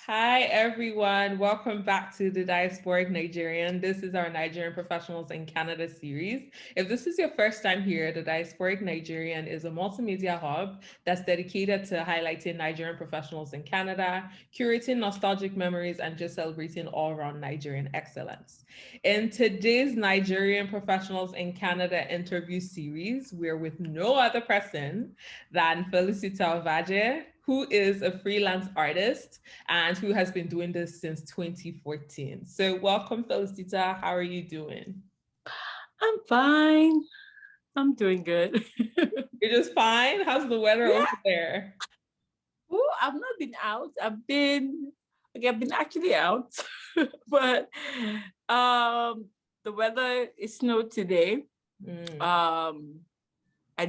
Hi, everyone. Welcome back to the Diasporic Nigerian. This is our Nigerian Professionals in Canada series. If this is your first time here, the Diasporic Nigerian is a multimedia hub that's dedicated to highlighting Nigerian professionals in Canada, curating nostalgic memories, and just celebrating all-around Nigerian excellence. In today's Nigerian Professionals in Canada interview series, we're with no other person than Felicita Ovadje, who is a freelance artist and who has been doing this since 2014. So welcome, Felicita. How are you doing? I'm fine. I'm doing good. You're just fine? How's the weather over there? Oh, I've not been out. I've been actually out, but the weather is snow today. I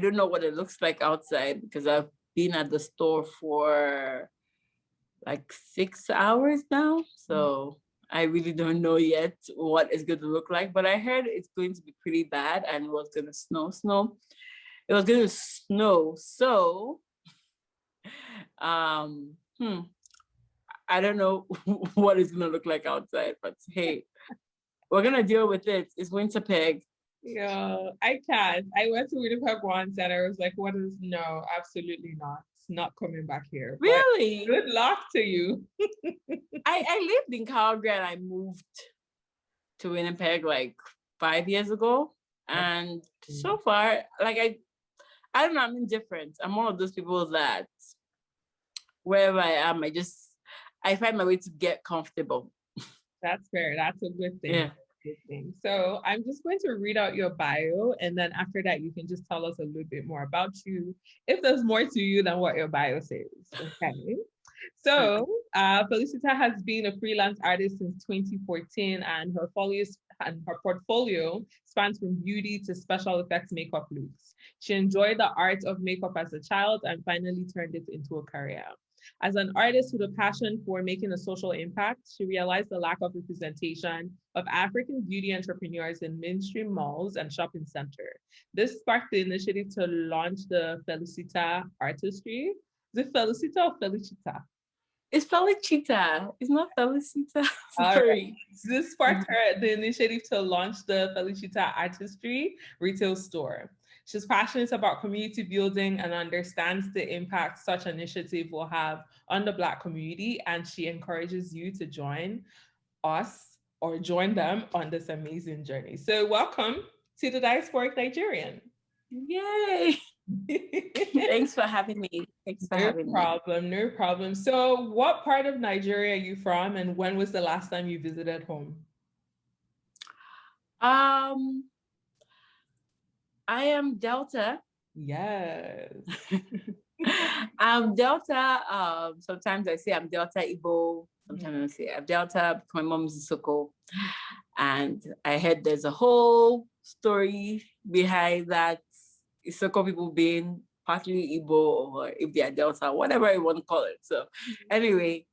don't know what it looks like outside because I've been at the store for like 6 hours now. So I really don't know yet what it's going to look like, but I heard it's going to be pretty bad and it was going to snow. It was going to snow. So, I don't know what it's going to look like outside, but hey, we're going to deal with it. It's winter peg. Yeah, I can't. I went to Winnipeg once and I was like, what is no, absolutely not. It's not coming back here. Really? But good luck to you. I lived in Calgary and I moved to Winnipeg like 5 years ago. And so far, like I don't know, I'm indifferent. I'm one of those people that wherever I am, I find my way to get comfortable. That's fair. That's a good thing. Yeah. Good thing. So I'm just going to read out your bio, and then after that, you can just tell us a little bit more about you, if there's more to you than what your bio says. Okay. So Felicita has been a freelance artist since 2014, and her portfolio spans from beauty to special effects makeup looks. She enjoyed the art of makeup as a child and finally turned it into a career. As an artist with a passion for making a social impact, she realized the lack of representation of African beauty entrepreneurs in mainstream malls and shopping centers. This sparked the initiative to launch the Felicita Artistry. Is it Felicita or Felicita? It's Felicita. It's not Felicita. Sorry. Right. This sparked the initiative to launch the Felicita Artistry retail store. She's passionate about community building and understands the impact such initiative will have on the Black community, and she encourages you to join us or join them on this amazing journey. So welcome to the Diasporic Nigerian. Yay! Thanks for having me. No problem. So what part of Nigeria are you from, and when was the last time you visited home? I am Delta. Yes. I'm Delta. Sometimes I say I'm Delta Igbo. Sometimes I say I'm Delta because my mom is Isoko. And I heard there's a whole story behind that Isoko people being partly Igbo, or if they are Delta, whatever you want to call it. So anyway,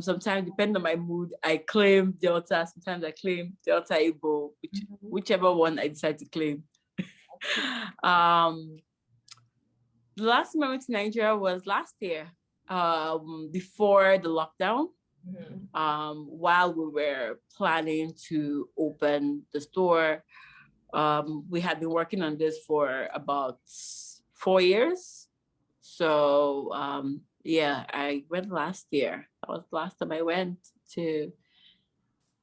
sometimes depending on my mood, I claim Delta. Sometimes I claim Delta Igbo, whichever one I decide to claim. The last time I went to Nigeria was last year, before the lockdown. While we were planning to open the store, we had been working on this for about 4 years. So yeah, I went last year. That was the last time I went to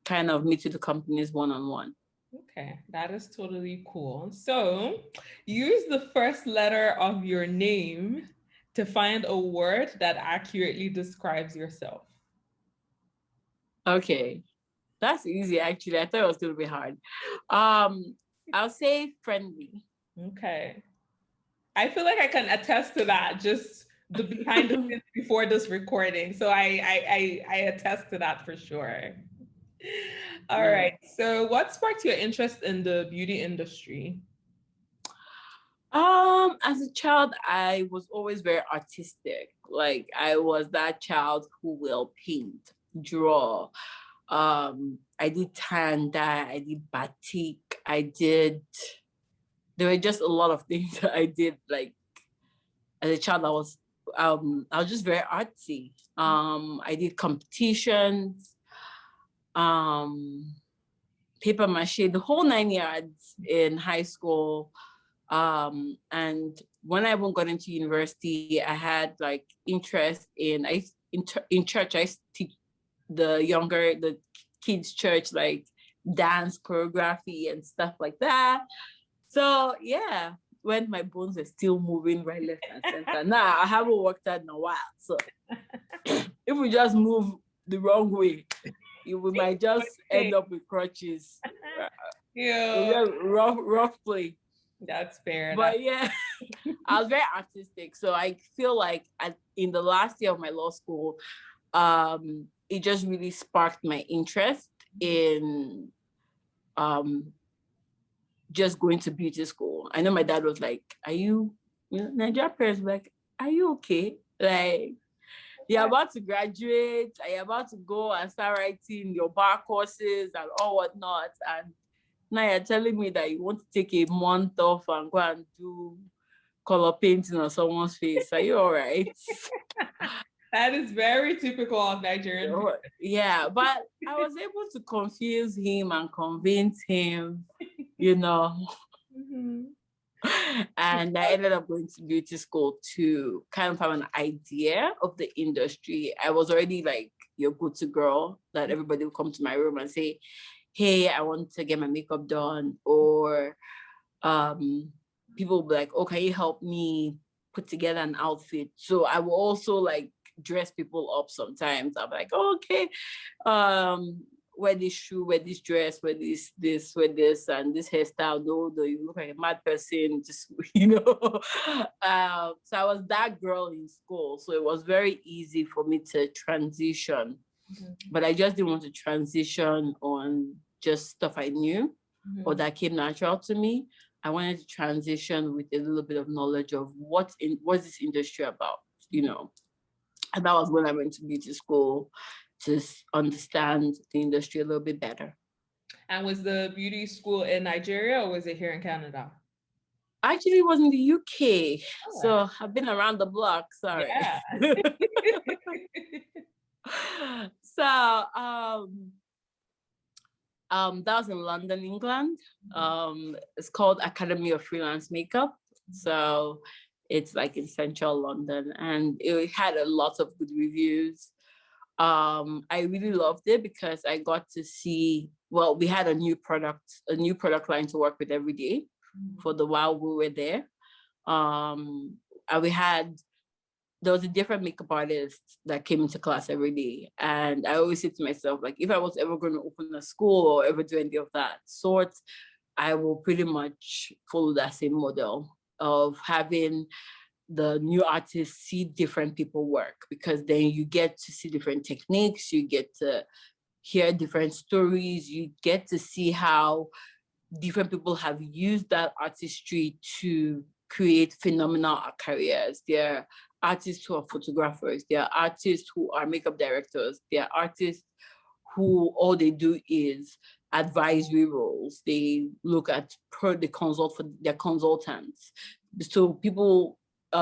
kind of meet with the companies one-on-one. Okay, that is totally cool. So use the first letter of your name to find a word that accurately describes yourself. Okay, that's easy actually. I thought it was going to be hard. I'll say friendly. Okay. I feel like I can attest to that, just the behind the scenes before this recording. So I attest to that for sure. All right. So what sparked your interest in the beauty industry? As a child, I was always very artistic. Like I was that child who will paint, draw. I did tie and dye, I did batik, there were just a lot of things that I did. Like as a child, I was I was just very artsy. I did competitions, paper mache, the whole 9 yards in high school. And when I got into university, I had like interest in church. I used to teach the kids church, like dance choreography and stuff like that. So yeah, when my bones are still moving right, left, and center. Now I haven't worked out in a while. So if we just move the wrong way, we might just end up with crutches. Yeah. Rough play. That's fair. But yeah, I was very artistic. So I feel like in the last year of my law school, it just really sparked my interest in just going to beauty school. I know my dad was like, are you Nigerian parents were like, are you okay? Like, you're about to graduate, are you about to go and start writing your bar courses and all whatnot? And now you're telling me that you want to take a month off and go and do color painting on someone's face. Are you all right? That is very typical of Nigerian people. Yeah, but I was able to confuse him and convince him, Mm-hmm. And I ended up going to beauty school to kind of have an idea of the industry. I was already like your go-to girl that everybody would come to my room and say, hey, I want to get my makeup done. Or people will be like, oh, can you help me put together an outfit? So I will also like dress people up sometimes. I'm like, oh, okay, wear this shoe, wear this dress, wear this, wear this, and this hairstyle. No, you look like a mad person, just, So I was that girl in school. So it was very easy for me to transition. Mm-hmm. But I just didn't want to transition on just stuff I knew or that came natural to me. I wanted to transition with a little bit of knowledge of what's this industry about, And that was when I went to beauty school to understand the industry a little bit better. And was the beauty school in Nigeria or was it here in Canada? Actually, it was in the UK. Oh. So I've been around the block, sorry. Yeah. So that was in London, England. It's called Academy of Freelance Makeup. So it's like in central London, and it had a lot of good reviews. I really loved it because I got to see, we had a new product line to work with every day for the while we were there. And there was a different makeup artist that came into class every day. And I always say to myself, like, if I was ever going to open a school or ever do any of that sort, I will pretty much follow that same model of having the new artists see different people work, because then you get to see different techniques, you get to hear different stories, you get to see how different people have used that artistry to create phenomenal careers. There are artists who are photographers, there are artists who are makeup directors, there are artists who all they do is advisory roles. They look at they consult for their consultants. So people,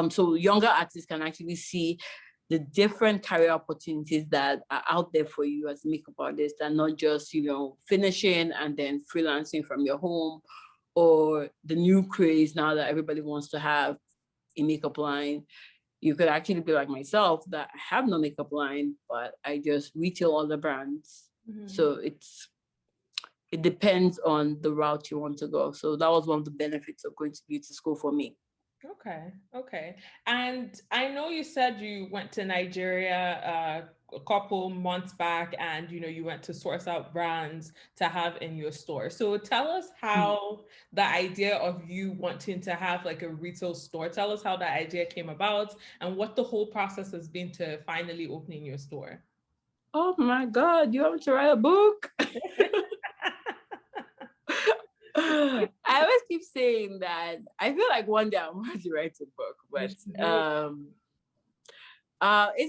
so younger artists can actually see the different career opportunities that are out there for you as a makeup artist, and not just, finishing and then freelancing from your home, or the new craze now that everybody wants to have a makeup line. You could actually be like myself, that I have no makeup line, but I just retail all the brands. Mm-hmm. So it depends on the route you want to go. So that was one of the benefits of going to beauty school for me. Okay. And I know you said you went to Nigeria a couple months back, and you went to source out brands to have in your store. So tell us how the idea of you wanting to have like a retail store, tell us how that idea came about and what the whole process has been to finally opening your store. Oh my God, you want to write a book? I always keep saying that I feel like one day I want to write a book, but it's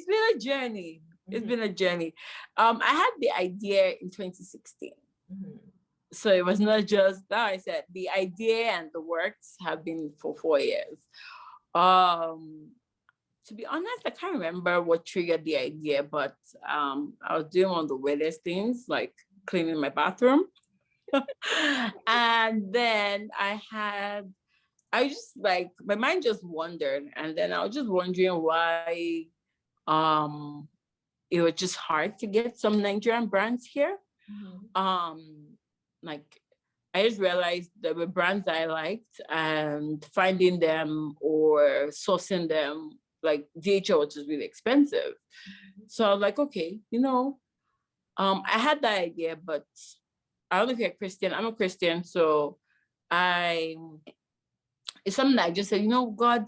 been a journey. It's been a journey. I had the idea in 2016. So it was not just that. I said the idea and the works have been for 4 years. to be honest, I can't remember what triggered the idea, but I was doing one of the weirdest things, like cleaning my bathroom. And then I just like, my mind just wandered. And then I was just wondering why um, it was just hard to get some Nigerian brands here. Like, I just realized there were brands I liked, and finding them or sourcing them, like DHL was just really expensive. So I was like, okay, I had that idea, but I don't know if you're Christian. I'm a Christian, so it's something that I just said, God,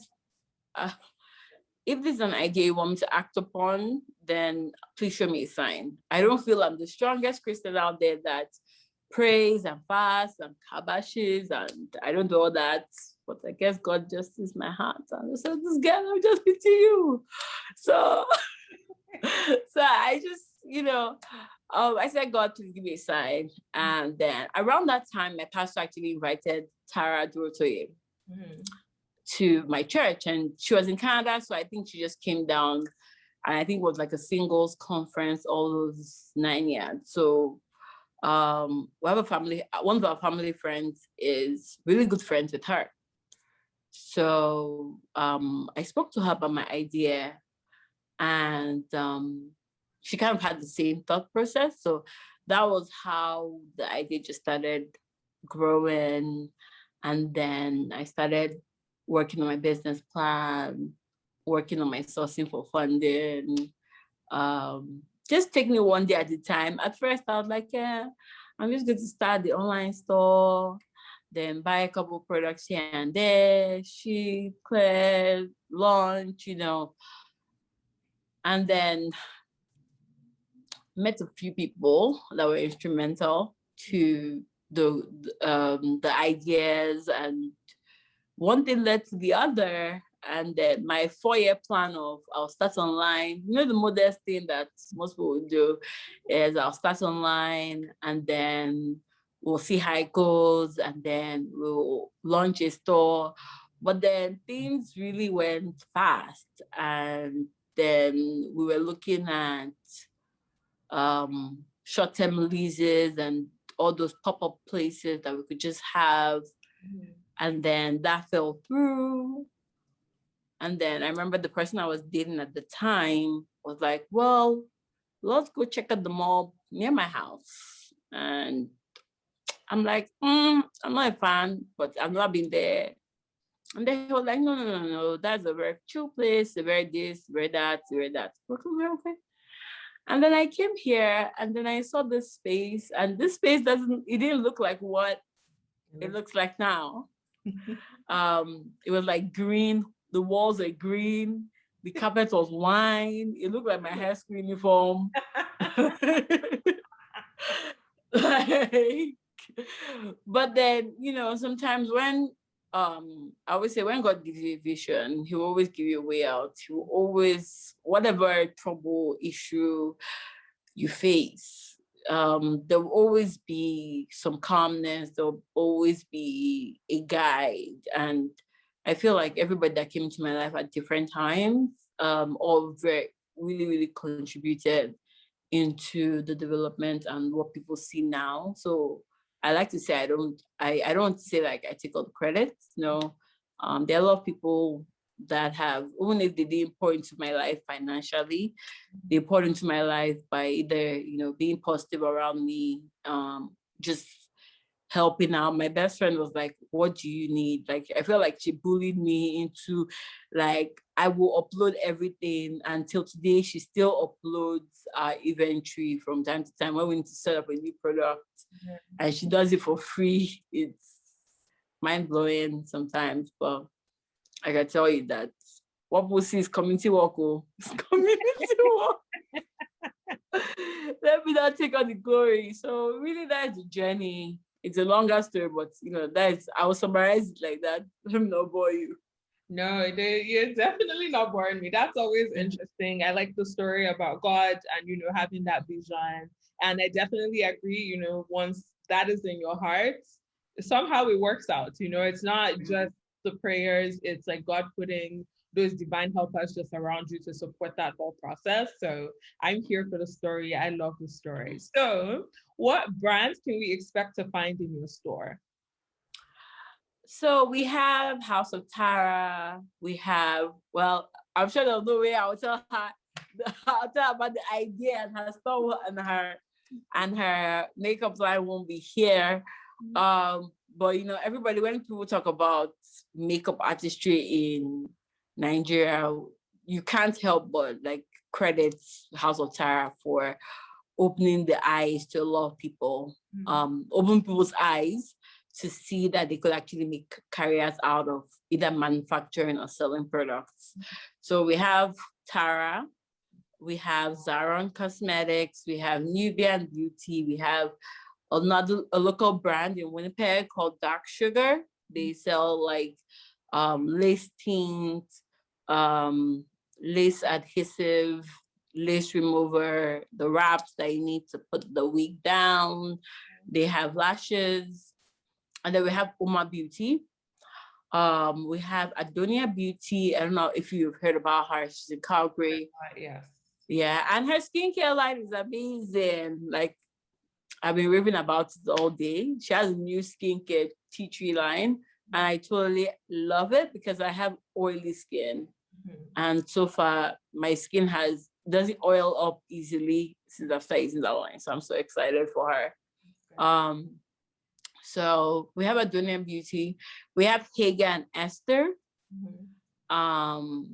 if this is an idea you want me to act upon, then please show me a sign. I don't feel I'm the strongest Christian out there that prays and fasts and kabashes, and I don't do all that. But I guess God just sees my heart. And I said, this girl, I'm just with you. So, I just, I said, God, please give me a sign. And then around that time, my pastor actually invited Tara Durotoye to my church, and she was in Canada, so I think she just came down, and I think it was like a singles conference all those 9 years. So we have one of our family friends is really good friends with her. So I spoke to her about my idea, and she kind of had the same thought process. So that was how the idea just started growing. And then I started working on my business plan, working on my sourcing for funding, just taking it one day at a time. At first, I was like, yeah, I'm just going to start the online store, then buy a couple of products here and there, ship, clear, launch, and then met a few people that were instrumental to the ideas, and one thing led to the other. And then my 4-year plan of I'll start online, the modest thing that most people would do is I'll start online, and then we'll see how it goes, and then we'll launch a store. But then things really went fast, and then we were looking at short-term leases and all those pop-up places that we could just have. And then that fell through. And then I remember the person I was dating at the time was like, well, let's go check out the mall near my house. And I'm like, I'm not a fan, but I've not been there. And they were like, no, that's a very chill place, a very this, very that, very that. Okay. And then I came here, and then I saw this space, and this space it didn't look like what it looks like now. It was like green, the walls are green, the carpet was wine, it looked like my high school uniform. But then, sometimes when I always say when God gives you a vision, he will always give you a way out. He will always, whatever trouble, issue you face, there will always be some calmness, there will always be a guide. And I feel like everybody that came into my life at different times, all very, really, really contributed into the development and what people see now. So I like to say I don't want to say like I take all the credit. No, there are a lot of people that have, even if they didn't pour into my life financially, they poured into my life by either being positive around me, just helping out. My best friend was like, what do you need? Like, I feel like she bullied me into, like, I will upload everything. Until today, she still uploads our inventory from time to time when we need to set up a new product. And she does it for free. It's mind-blowing sometimes, but I can tell you that what we'll see is community work. It's community work. Let me not take on the glory. So really, that's the journey. It's a longer story, but I will summarize it like that. Let me not bore you. No, you're definitely not boring me. That's always interesting. I like the story about God and, having that vision. And I definitely agree, once that is in your heart, somehow it works out. It's not just the prayers, it's like God putting those divine helpers just around you to support that whole process. So I'm here for the story. I love the story. So what brands can we expect to find in your store? So we have House of Tara. We have, well, I'm sure there's no way I'll tell her, I'll tell her about the idea and her store and her makeup line won't be here. But you know, everybody, when people talk about makeup artistry in Nigeria, you can't help but like credit House of Tara for opening the eyes to a lot of people, open people's eyes to see that they could actually make careers out of either manufacturing or selling products. So we have Tara, we have Zaron Cosmetics, we have Nubian Beauty, we have a local brand in Winnipeg called Dark Sugar. They sell like lace tint, lace adhesive, lace remover, the wraps that you need to put the wig down. They have lashes. And then we have Uma Beauty. We have Adonia Beauty. I don't know if you've heard about her. She's in Calgary. Yes. Yeah, and her skincare line is amazing. Like, I've been raving about it all day. She has a new skincare tea tree line, and I totally love it because I have oily skin. And so far, my skin doesn't oil up easily since I've started using that line. So I'm so excited for her. So we have Adonia Beauty, we have Haga and Esther, and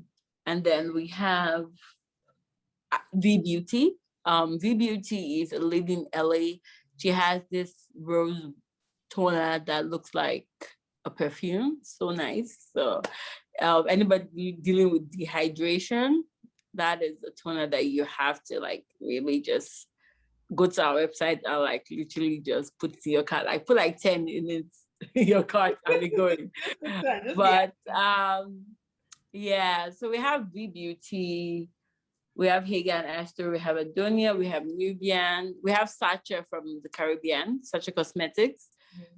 then we have V Beauty. V Beauty is a lady in LA. She has this rose toner that looks like a perfume, so nice. So anybody dealing with dehydration, that is a toner that you have to like really just go to our website and like literally just put in your cart. Like put like 10 in it in your cart and be going. But yeah, so we have V Beauty, we have Haga and Esther, we have Adonia, we have Nubian, we have Sacha from the Caribbean, Sacha Cosmetics.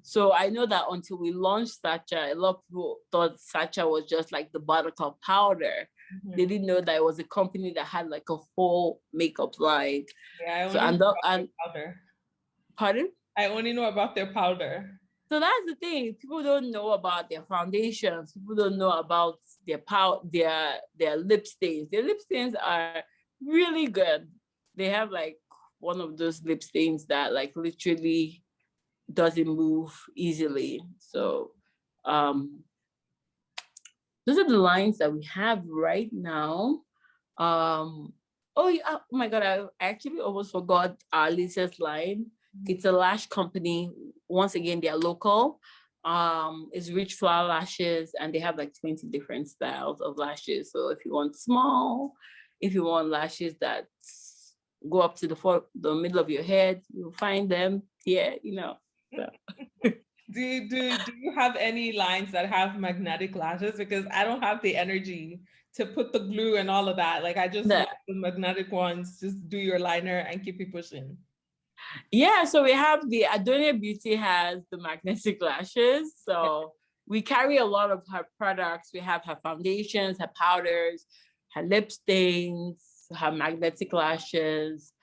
So I know that until we launched Sacha, a lot of people thought Sacha was just like the buttercup powder. They didn't know that it was a company that had like a whole makeup line. Yeah, I only know about their powder. Pardon? I only know about their powder. So that's the thing. People don't know about their foundations. People don't know about their lip stains. Their lip stains are really good. They have like one of those lip stains that like literally doesn't move easily. So those are the lines that we have right now. Oh my God, I actually almost forgot our latest line. It's a lash company. Once again, they're local. It's Rich Flower Lashes, and they have like 20 different styles of lashes. So if you want small, if you want lashes that go up to the middle of your head, you'll find them here, you know. So. Do you have any lines that have magnetic lashes? Because I don't have the energy to put the glue and all of that. Like I just want the magnetic ones. Just do your liner and keep it pushing. Yeah, so we have the Adonia Beauty has the magnetic lashes. So we carry a lot of her products. We have her foundations, her powders, her lip stains, her magnetic lashes.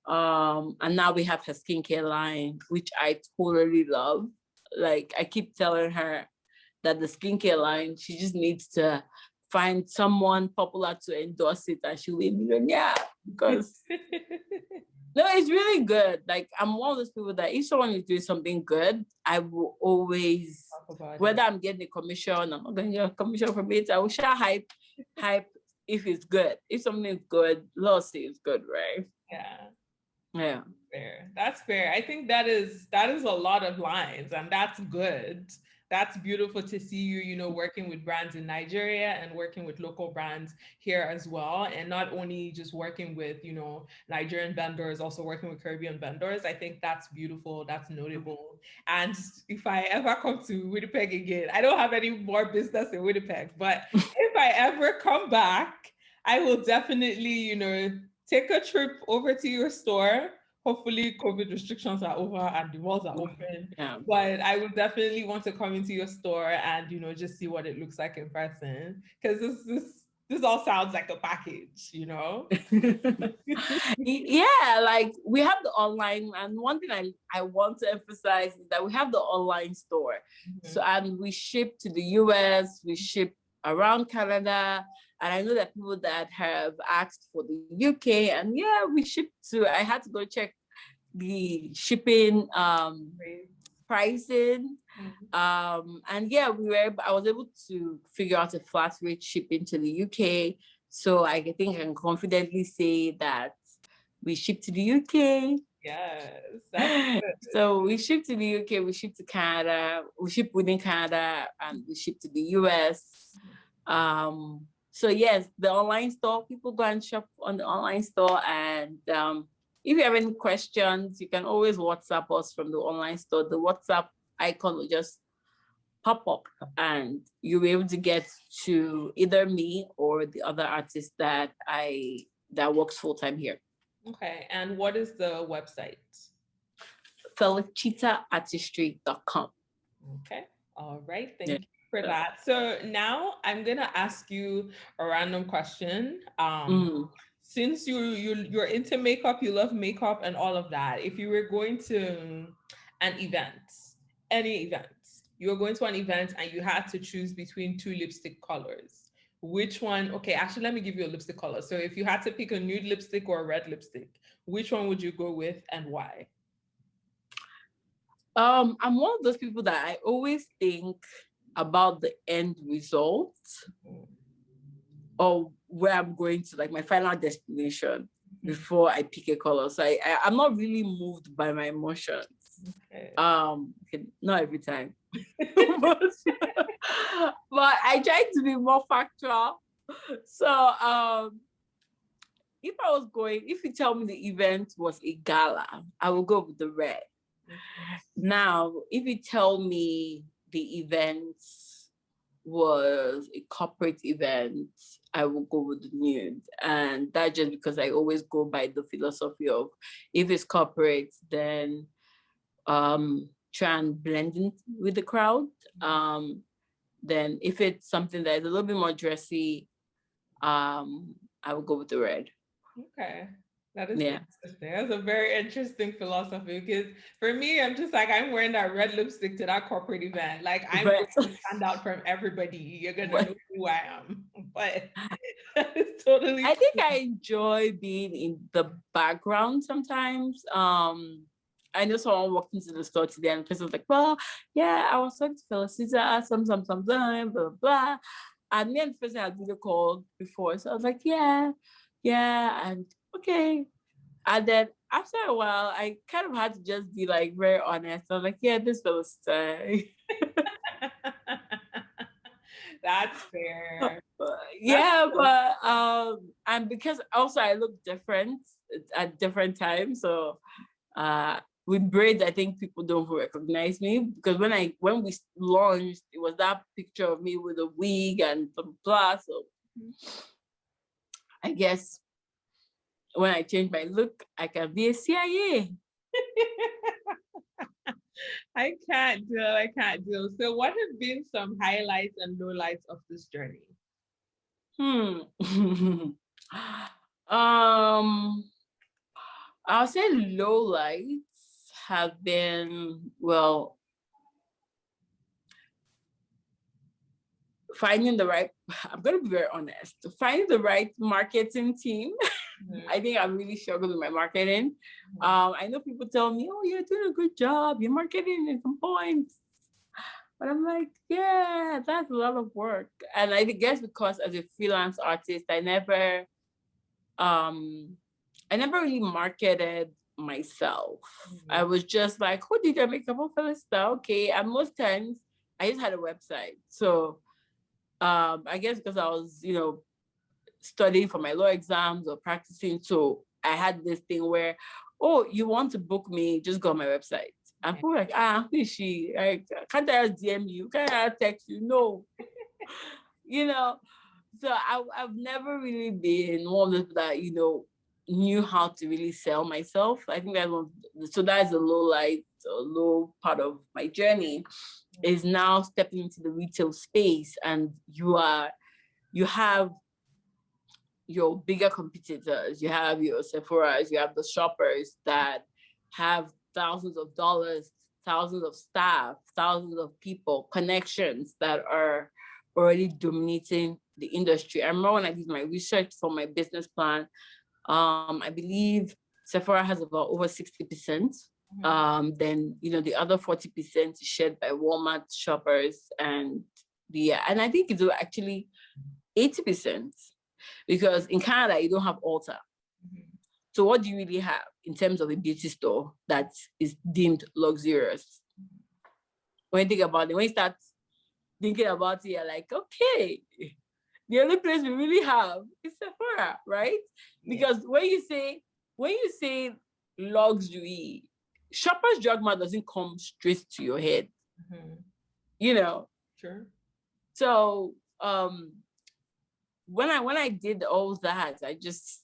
And now we have her skincare line, which I totally love. Like I keep telling her that the skincare line, she just needs to find someone popular to endorse it and she'll be a millionaire because no, it's really good. Like I'm one of those people that if someone is doing something good, I will always, whether I'm getting a commission, I'm not going to get a commission from it, I will share hype if it's good. If something is good, let's say it's good, right? Yeah. Fair. That's fair. I think that is a lot of lines, and that's good. That's beautiful to see you, working with brands in Nigeria and working with local brands here as well. And not only just working with, Nigerian vendors, also working with Caribbean vendors. I think that's beautiful. That's notable. And if I ever come to Winnipeg again, I don't have any more business in Winnipeg, but if I ever come back, I will definitely, take a trip over to your store. Hopefully COVID restrictions are over and the walls are open. Yeah. But I would definitely want to come into your store and, just see what it looks like in person. Because this all sounds like a package, you know? Yeah, like we have the online, and one thing I want to emphasize is that we have the online store. So, and we ship to the US, we ship around Canada, and I know that people that have asked for the UK, and yeah, we ship to, I had to go check the shipping pricing. And yeah, I was able to figure out a flat rate shipping to the UK. So I think I can confidently say that we ship to the UK. Yes, that's good. So we ship to the UK, we ship to Canada, we ship within Canada, and we ship to the US. So yes, the online store, people go and shop on the online store. And if you have any questions, you can always WhatsApp us from the online store. The WhatsApp icon will just pop up and you'll be able to get to either me or the other artist that works full-time here. Okay, and what is the website? FelicitaArtistry.com. Okay, all right, thank you for that. So now I'm gonna ask you a random question. Since you're into makeup, you love makeup and all of that. If you were going to an event, any event, you were going to an event and you had to choose between two lipstick colors, which one? Okay, actually, let me give you a lipstick color. So if you had to pick a nude lipstick or a red lipstick, which one would you go with and why? I'm one of those people that I always think about the end result or where I'm going to, like my final destination before I pick a color. So I'm not really moved by my emotions. Okay. Not every time. but I try to be more factual. So if you tell me the event was a gala, I will go with the red. Now, if you tell me the event was a corporate event, I will go with the nude. And that's just because I always go by the philosophy of, if it's corporate, then try and blend in with the crowd. Then if it's something that is a little bit more dressy, I will go with the red. Okay. That is interesting. That's a very interesting philosophy because for me, I'm just like, I'm wearing that red lipstick to that corporate event. Like I'm going to stand out from everybody. You're going to know who I am. But it's totally I think I enjoy being in the background sometimes. I know someone walked into the store today and the person was like, well, yeah, I was talking to Felicita, blah, blah, blah. And me and the person had video called before. So I was like, yeah, and okay. And then after a while, I kind of had to just be like very honest. I was like, yeah, this Felicita. That's fair. And because also I look different at different times. So with braids, I think people don't recognize me because when we launched, it was that picture of me with a wig and some blah. So I guess when I change my look, I can be a CIA. I can't do. So what have been some highlights and lowlights of this journey? I'll say lowlights have been, well, I'm going to be very honest, finding the right marketing team. I think I'm really struggling with my marketing. I know people tell me, oh, you're doing a good job. Your marketing is on point. But I'm like, yeah, that's a lot of work. And I guess because as a freelance artist, I never really marketed myself. I was just like, who did your makeup for Felicita? Okay. And most times I just had a website. So I guess because I was, studying for my law exams or practicing. So I had this thing where, oh, you want to book me, just go on my website. And people were like, who is she? Like, can't I DM you? Can't I text you? No. So I've never really been one of those that, knew how to really sell myself. I think that's a low part of my journey is now stepping into the retail space, and you have your bigger competitors. You have your Sephora's, you have the shoppers that have thousands of dollars, thousands of staff, thousands of people, connections that are already dominating the industry. I remember when I did my research for my business plan, I believe Sephora has about over 60%. Then, the other 40% is shared by Walmart, shoppers, and and I think it's actually 80%, because in Canada, you don't have Ulta. So what do you really have in terms of a beauty store that is deemed luxurious? When you think about it, when you start thinking about it, you're like, okay, the only place we really have is Sephora, right? Because when you say luxury, Shoppers Drug Mart doesn't come straight to your head. Sure. So when I did all that, I just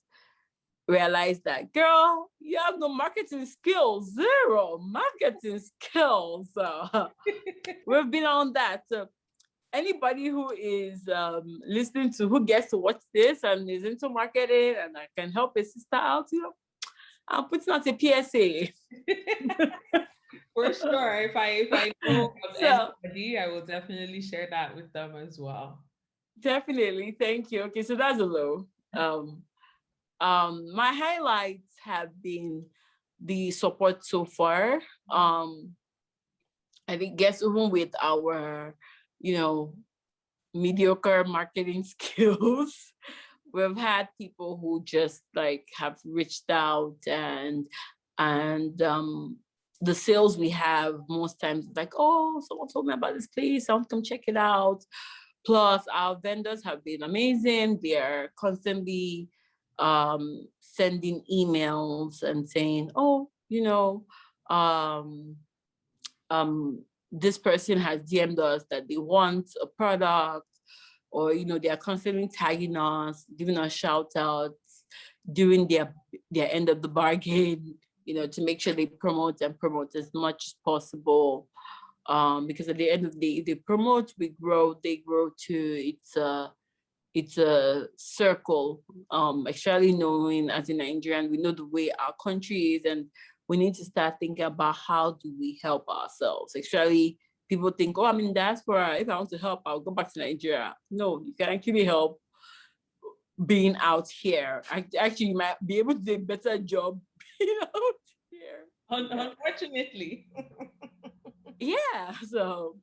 realized that, girl, you have no marketing skills, zero marketing skills. We've been on that. So anybody who is listening to, who gets to watch this and is into marketing and I can help a sister out, I'm putting out a PSA. For sure. If I know of anybody, I will definitely share that with them as well. Definitely. Thank you. Okay, so that's a low. My highlights have been the support so far. I think, even with our, mediocre marketing skills, we've had people who just have reached out, and the sales we have most times like, oh, someone told me about this place, I want to come check it out. Plus, our vendors have been amazing. They're constantly sending emails and saying, oh, this person has DM'd us that they want a product, or they are constantly tagging us, giving us shout outs, doing their end of the bargain, to make sure they promote as much as possible. Because at the end of the day, if they promote, we grow, they grow too. It's a circle. Especially knowing, as a Nigerian, we know the way our country is, and we need to start thinking about how do we help ourselves. Actually, people think, oh, I'm in diaspora, if I want to help, I'll go back to Nigeria. No, you can actually help being out here. Actually, you might be able to do a better job being out here. Unfortunately. Yeah, so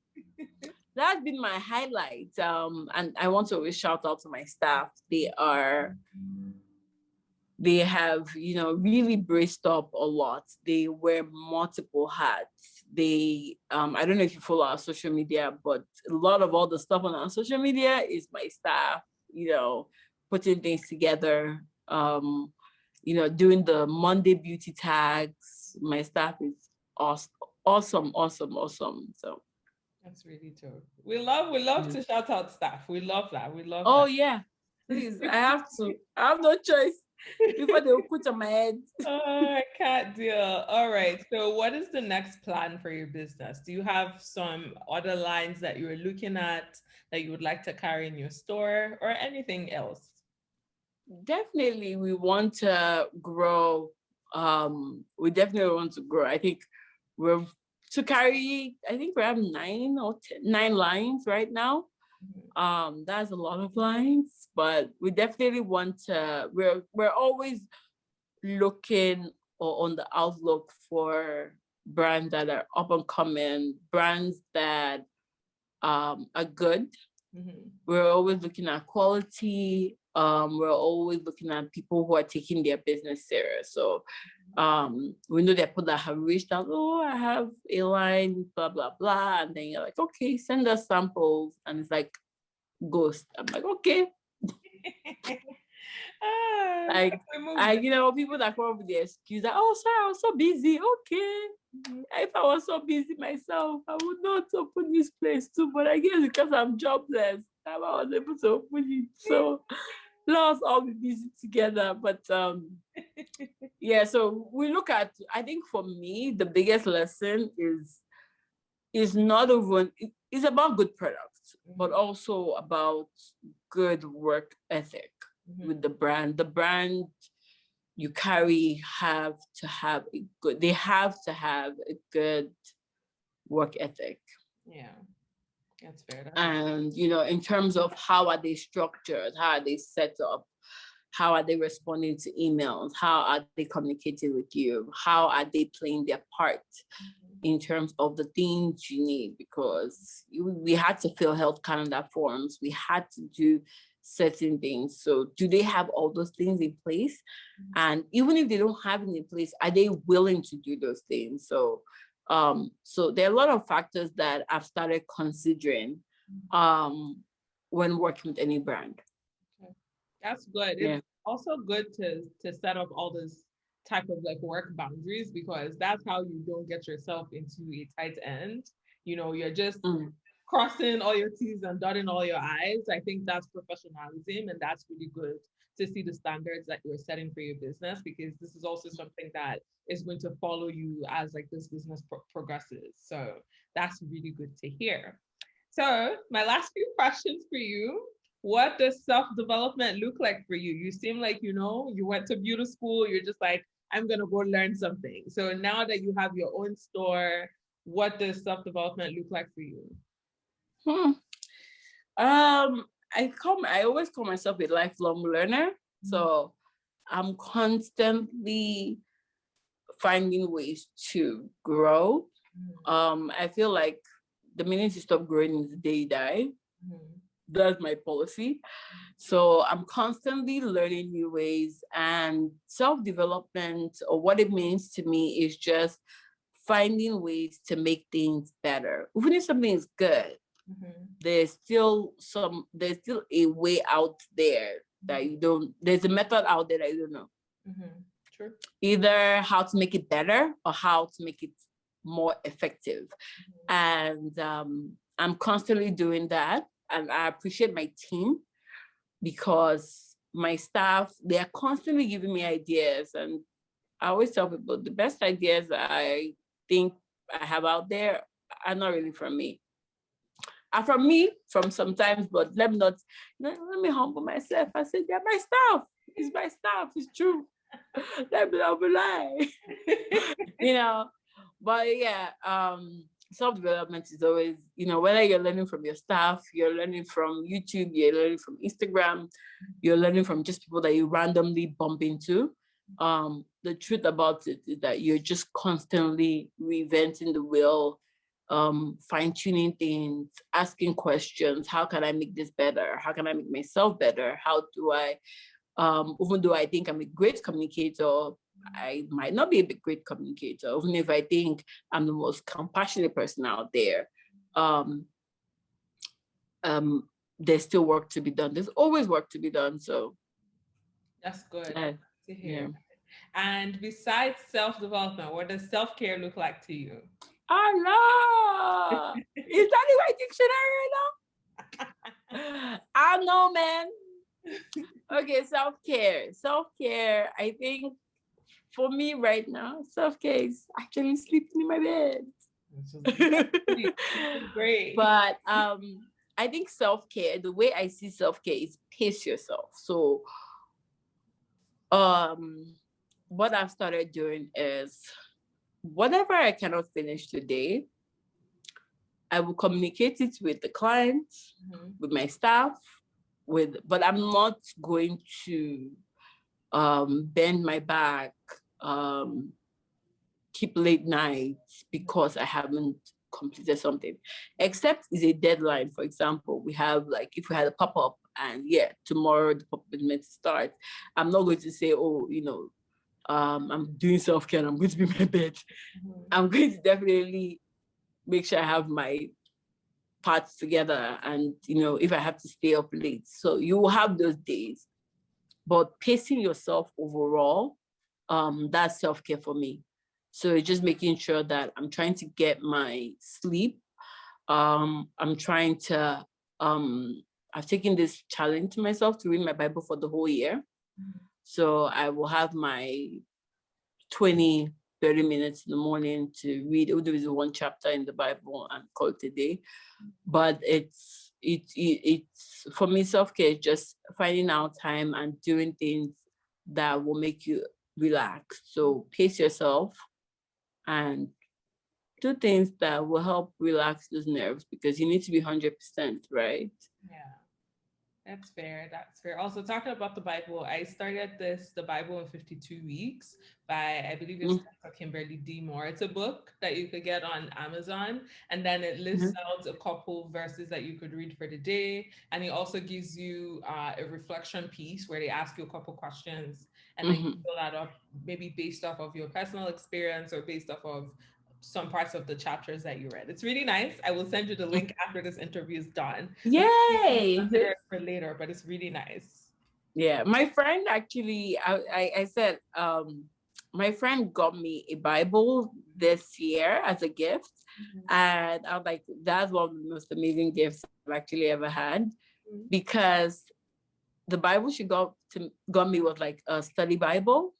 that's been my highlight. And I want to always shout out to my staff. They have, really braced up a lot. They wear multiple hats. They, I don't know if you follow our social media, but a lot of all the stuff on our social media is my staff, putting things together, doing the Monday beauty tags. My staff is awesome. So that's really dope. We love to shout out staff. We love that. Oh, yeah. Please, I have no choice. Before they will put on my head. I can't deal. All right. So what is the next plan for your business? Do you have some other lines that you're looking at that you would like to carry in your store, or anything else? Definitely, we want to grow. We definitely want to grow. I think we have 9 lines right now. That's a lot of lines, but we definitely want to, we're always looking or on the outlook for brands that are up and coming, brands that are good. We're always looking at quality. We're always looking at people who are taking their business serious. So we know there are people that have reached out, oh, I have a line, blah, blah, blah. And then you're like, okay, send us samples. And it's like, ghost. I'm like, okay. People that come up with the excuse that, oh, sorry, I was so busy. Okay. If I was so busy myself, I would not open this place too. But I guess because I'm jobless, I was able to open it. So let us all be busy together. But yeah, so we look at, I think for me, the biggest lesson is not even, it's about good products, but also about good work ethic. with the brand. The brand you carry they have to have a good work ethic. Yeah, that's fair. And, in terms of how are they structured, how are they set up, how are they responding to emails, how are they communicating with you, how are they playing their part in terms of the things you need, because we had to fill health calendar forms, we had to do certain things. So do they have all those things in place? And even if they don't have it in place, are they willing to do those things? So there are a lot of factors that I've started considering when working with any brand. That's good. Yeah. It's also good to set up all this type of like work boundaries, because that's how you don't get yourself into a tight end. You're just crossing all your T's and dotting all your I's. I think that's professionalism, and that's really good to see the standards that you're setting for your business, because this is also something that is going to follow you as like this business progresses. So that's really good to hear. So my last few questions for you. What does self-development look like for you? You seem like, you went to beauty school. You're just like, I'm going to go learn something. So now that you have your own store, what does self-development look like for you? I always call myself a lifelong learner. So I'm constantly finding ways to grow. I feel like the minute you stop growing is the day you die. That's my policy. So I'm constantly learning new ways, and self-development, or what it means to me, is just finding ways to make things better. Even if something is good, there's still a way out there that you don't, there's a method out there that you don't know. True. Either how to make it better or how to make it more effective. And I'm constantly doing that. And I appreciate my team, because my staff, they are constantly giving me ideas. And I always tell people the best ideas I think I have out there are not really from me. Are from me from sometimes, but let me humble myself. I said, they're my staff. It's my staff. It's true. Let me not be lying. But yeah, self-development is always, whether you're learning from your staff, you're learning from YouTube, you're learning from Instagram, you're learning from just people that you randomly bump into. The truth about it is that you're just constantly reinventing the wheel, fine-tuning things, asking questions. How can I make this better? How can I make myself better? How do I, even though I think I'm a great communicator, I might not be a great communicator, even if I think I'm the most compassionate person out there. There's still work to be done. There's always work to be done. So that's good to hear. Yeah. And besides self-development, what does self-care look like to you? Allah! Is that the right dictionary now? I know, man. Okay, self-care. I think for me right now, self-care is actually sleeping in my bed. Great. But I think self-care, the way I see self-care is pace yourself. So what I've started doing is, whatever I cannot finish today, I will communicate it with the clients, with my staff, but I'm not going to bend my back, keep late nights because I haven't completed something, except it's a deadline. For example, we have, like, if we had a pop-up and tomorrow the pop-up is meant to start, I'm not going to say, I'm doing self-care and I'm going to be in my bed. I'm going to definitely make sure I have my parts together, and if I have to stay up late. So you will have those days, but pacing yourself overall, that's self-care for me. So it's just making sure that I'm trying to get my sleep. I'm trying to, I've taken this challenge to myself to read my Bible for the whole year. So I will have my 20, 30 minutes in the morning to read. There is one chapter in the Bible and call it a day. But it's it's for me, self-care is just finding out time and doing things that will make you relax. So pace yourself and do things that will help relax those nerves, because you need to be 100%, right? Yeah. That's fair. That's fair. Also, talking about the Bible, I started the Bible in 52 Weeks by, I believe it's Dr. Kimberly D. Moore. It's a book that you could get on Amazon, and then it lists out a couple verses that you could read for the day. And it also gives you a reflection piece where they ask you a couple questions, and then you fill that up, maybe based off of your personal experience or based off of some parts of the chapters that you read. It's really nice. I will send you the link after this interview is done. Yay! Consider it for later, but it's really nice. Yeah, my friend actually, I said, my friend got me a Bible this year as a gift. And I was like, that's one of the most amazing gifts I've actually ever had, because the Bible she got me was like a study Bible.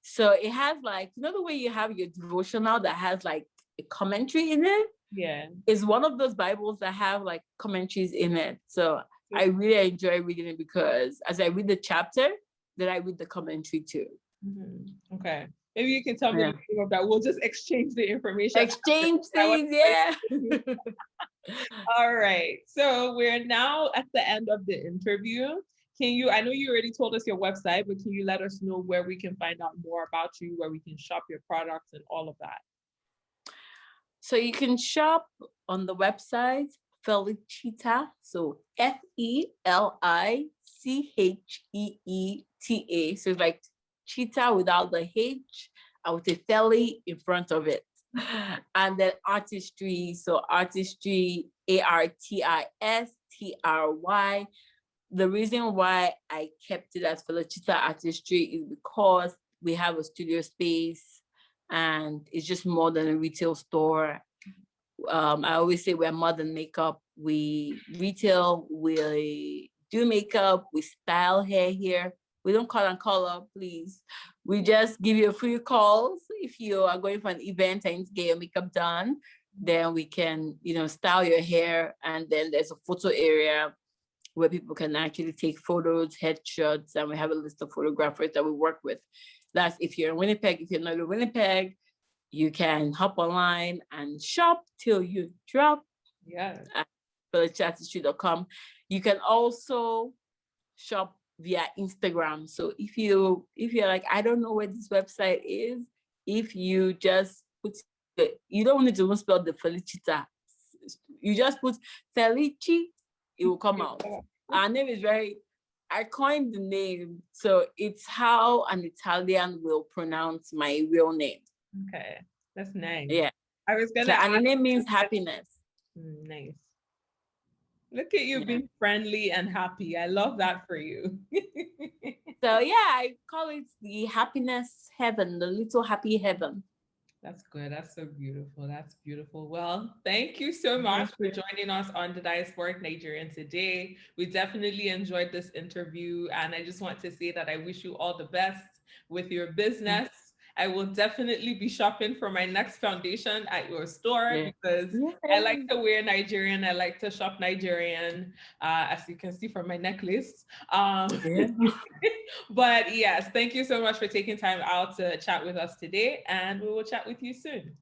So it has like, you know, the way you have your devotional that has like a commentary in it? Yeah. It's one of those Bibles that have like commentaries in it. So I really enjoy reading it, because as I read the chapter, then I read the commentary too. Okay. Maybe you can tell me the name of that. We'll just exchange the information. Exchange things, yeah. All right. So we're now at the end of the interview. I know you already told us your website, but can you let us know where we can find out more about you, where we can shop your products and all of that? So you can shop on the website Felicita, so Felicheeta. So it's like cheetah without the H, and with a Feli in front of it. And then artistry, so artistry, ARTISTRY. The reason why I kept it as Felicita Artistry is because we have a studio space and it's just more than a retail store. I always say we're more than makeup. We retail, we do makeup, we style hair here. We don't cut and color, please. We just give you a free call. So if you are going for an event and need to get your makeup done, then we can, style your hair. And then there's a photo area where people can actually take photos, headshots, and we have a list of photographers that we work with. That's if you're in Winnipeg. If you're not in Winnipeg, you can hop online and shop till you drop. Yeah. At felicitaartistry.com. You can also shop via Instagram. So if you're like, I don't know where this website is, if you just put you don't need to spell the Felicita. You just put Felici, it will come out. Our name is I coined the name, so it's how an Italian will pronounce my real name. Okay, that's nice. Yeah. I was gonna and the name means happiness. Nice. Look at you being friendly and happy. I love that for you. So yeah, I call it the happiness heaven, the little happy heaven. That's good. That's so beautiful. That's beautiful. Well, thank you so much for joining us on the Diasporic Nigerian today. We definitely enjoyed this interview. And I just want to say that I wish you all the best with your business. I will definitely be shopping for my next foundation at your store because I like to wear Nigerian. I like to shop Nigerian, as you can see from my necklace. But yes, thank you so much for taking time out to chat with us today, and we will chat with you soon.